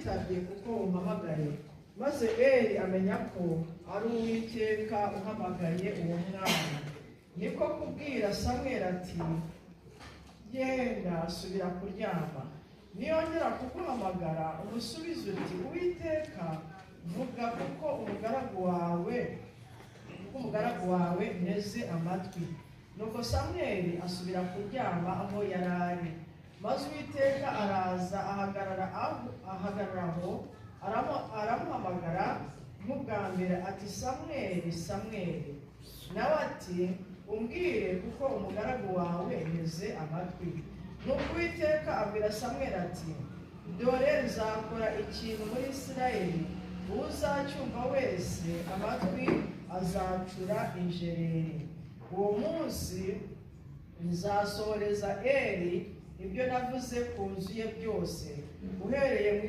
witabye kuko umpamagaye. Maze Eli amenya ko ari Uwiteka uhamagaye uwo mwana. Niko kubwira Samweli ati, genda subira kuryama. Niyongera kuguhamagara umusubize uti, Uwiteka vuga kuko umugaragu wawe nteze amatwi. Nuko Samweli asubira kuryama aho yari ari. Maze Uwiteka araza ahagarara aho aramuhamagara nk'ubwa mbere ati, Samweli, Samweli. Nawe ati, umbwire kuko umugaragu wawe nteze amatwi. Nuko Uwiteka abwira Samweli ati, dore nzakora ikintu muri Isirayeli, uzacyumva wese amatwi azacura injereri. Uwo munsi nzasohoreza Eli ibyo navuze ku nzu ye byose, uhereye mu